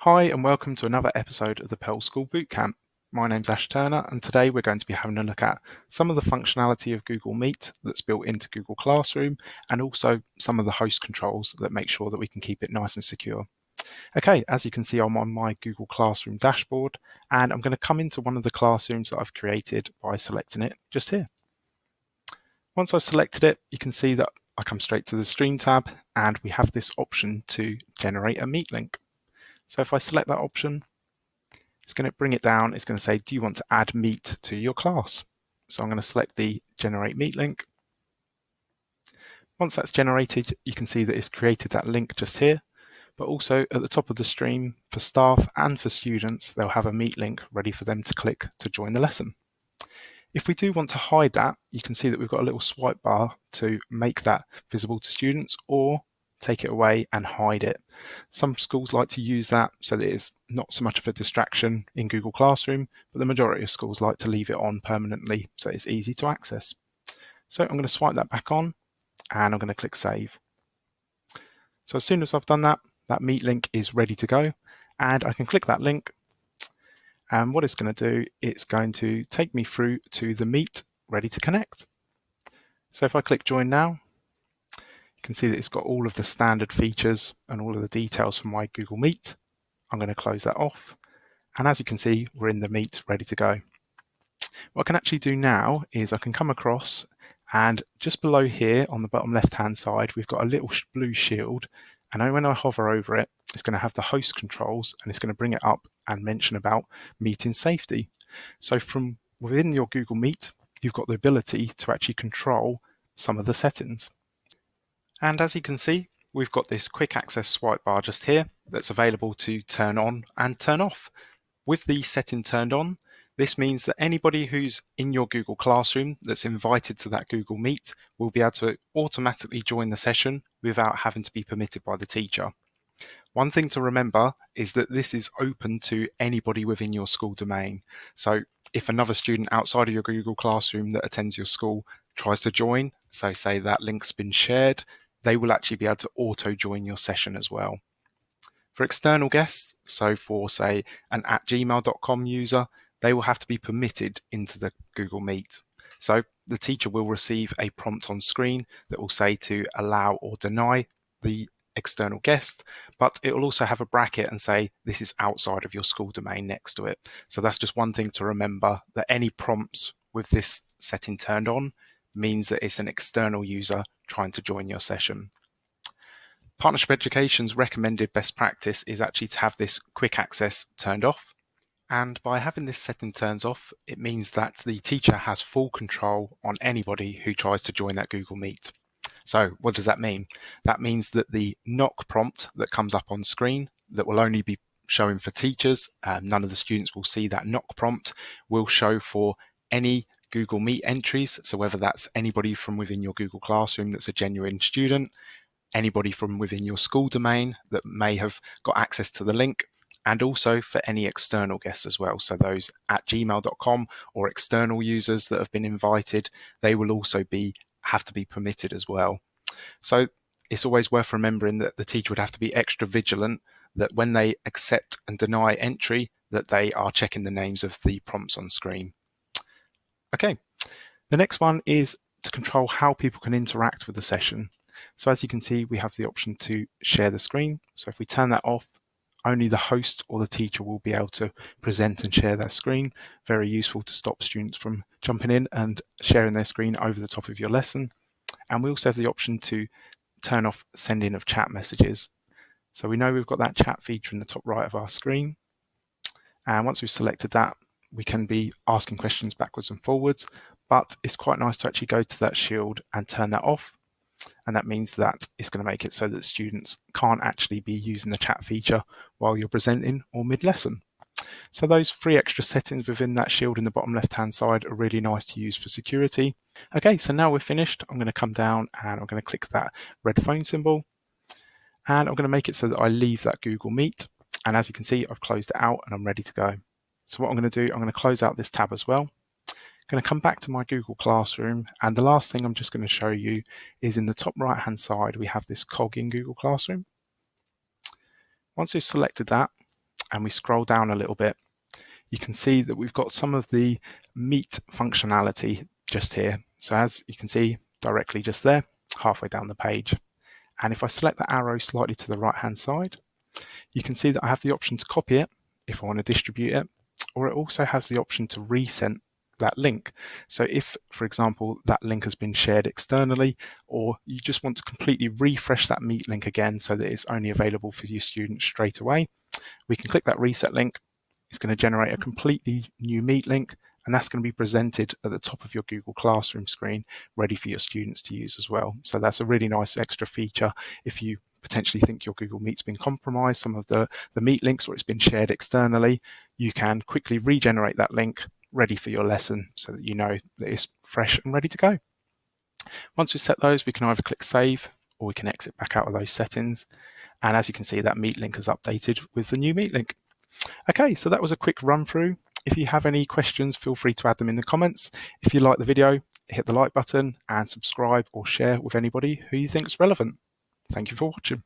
Hi and welcome to another episode of the Pell School Bootcamp. My name's Ash Turner and today we're going to be having a look at some of the functionality of Google Meet that's built into Google Classroom and also some of the host controls that make sure that we can keep it nice and secure. Okay, as you can see, I'm on my Google Classroom dashboard and I'm going to come into one of the classrooms that I've created by selecting it just here. Once I've selected it, you can see that I come straight to the Stream tab and we have this option to generate a Meet link. So if I select that option, it's going to bring it down. It's going to say, do you want to add Meet to your class? So I'm going to select the Generate Meet link. Once that's generated, you can see that it's created that link just here, but also at the top of the stream for staff and for students, they'll have a Meet link ready for them to click to join the lesson. If we do want to hide that, you can see that we've got a little swipe bar to make that visible to students or take it away and hide it. Some schools like to use that so that it's not so much of a distraction in Google Classroom, but the majority of schools like to leave it on permanently so it's easy to access. So I'm going to swipe that back on and I'm going to click Save. So as soon as I've done that, that Meet link is ready to go and I can click that link. And what it's going to do, it's going to take me through to the Meet ready to connect. So if I click Join Now, you can see that it's got all of the standard features and all of the details from my Google Meet. I'm going to close that off. And as you can see, we're in the Meet ready to go. What I can actually do now is I can come across and just below here on the bottom left-hand side, we've got a little blue shield. And when I hover over it, it's going to have the host controls and it's going to bring it up and mention about meeting safety. So from within your Google Meet, you've got the ability to actually control some of the settings. And as you can see, we've got this quick access swipe bar just here that's available to turn on and turn off. With the setting turned on, this means that anybody who's in your Google Classroom that's invited to that Google Meet will be able to automatically join the session without having to be permitted by the teacher. One thing to remember is that this is open to anybody within your school domain. So if another student outside of your Google Classroom that attends your school tries to join, so say that link's been shared, they will actually be able to auto join your session as well. For external guests, so for say an @gmail.com user, they will have to be permitted into the Google Meet. So the teacher will receive a prompt on screen that will say to allow or deny the external guest, but it will also have a bracket and say this is outside of your school domain next to it. So that's just one thing to remember, that any prompts with this setting turned on means that it's an external user trying to join your session. Partnership Education's recommended best practice is actually to have this quick access turned off. And by having this setting turned off, it means that the teacher has full control on anybody who tries to join that Google Meet. So what does that mean? That means that the knock prompt that comes up on screen that will only be showing for teachers, none of the students will see that knock prompt, will show for any Google Meet entries. So whether that's anybody from within your Google Classroom that's a genuine student, anybody from within your school domain that may have got access to the link, and also for any external guests as well. So those @gmail.com or external users that have been invited, they will also have to be permitted as well. So it's always worth remembering that the teacher would have to be extra vigilant that when they accept and deny entry, that they are checking the names of the prompts on screen. Okay, the next one is to control how people can interact with the session. So as you can see, we have the option to share the screen. So if we turn that off, only the host or the teacher will be able to present and share their screen. Very useful to stop students from jumping in and sharing their screen over the top of your lesson. And we also have the option to turn off sending of chat messages. So we know we've got that chat feature in the top right of our screen. And once we've selected that, we can be asking questions backwards and forwards, but it's quite nice to actually go to that shield and turn that off. And that means that it's going to make it so that students can't actually be using the chat feature while you're presenting or mid-lesson. So those 3 extra settings within that shield in the bottom left-hand side are really nice to use for security. Okay, so now we're finished. I'm going to come down and I'm going to click that red phone symbol. And I'm going to make it so that I leave that Google Meet. And as you can see, I've closed it out and I'm ready to go. So what I'm going to do, I'm going to close out this tab as well. I'm going to come back to my Google Classroom, and the last thing I'm just going to show you is in the top right hand side we have this cog in Google Classroom. Once we've selected that, and we scroll down a little bit, you can see that we've got some of the Meet functionality just here. So as you can see directly just there, halfway down the page. And if I select the arrow slightly to the right hand side, you can see that I have the option to copy it if I want to distribute it, or it also has the option to resend that link. So if, for example, that link has been shared externally, or you just want to completely refresh that Meet link again so that it's only available for your students straight away, we can click that reset link. It's going to generate a completely new Meet link, and that's going to be presented at the top of your Google Classroom screen, ready for your students to use as well. So that's a really nice extra feature if you potentially think your Google Meet's been compromised, some of the Meet links, or it's been shared externally, you can quickly regenerate that link ready for your lesson so that you know that it's fresh and ready to go. Once we set those, we can either click save or we can exit back out of those settings. And as you can see, that Meet link is updated with the new Meet link. Okay, so that was a quick run through. If you have any questions, feel free to add them in the comments. If you like the video, hit the like button and subscribe or share with anybody who you think is relevant. Thank you for watching.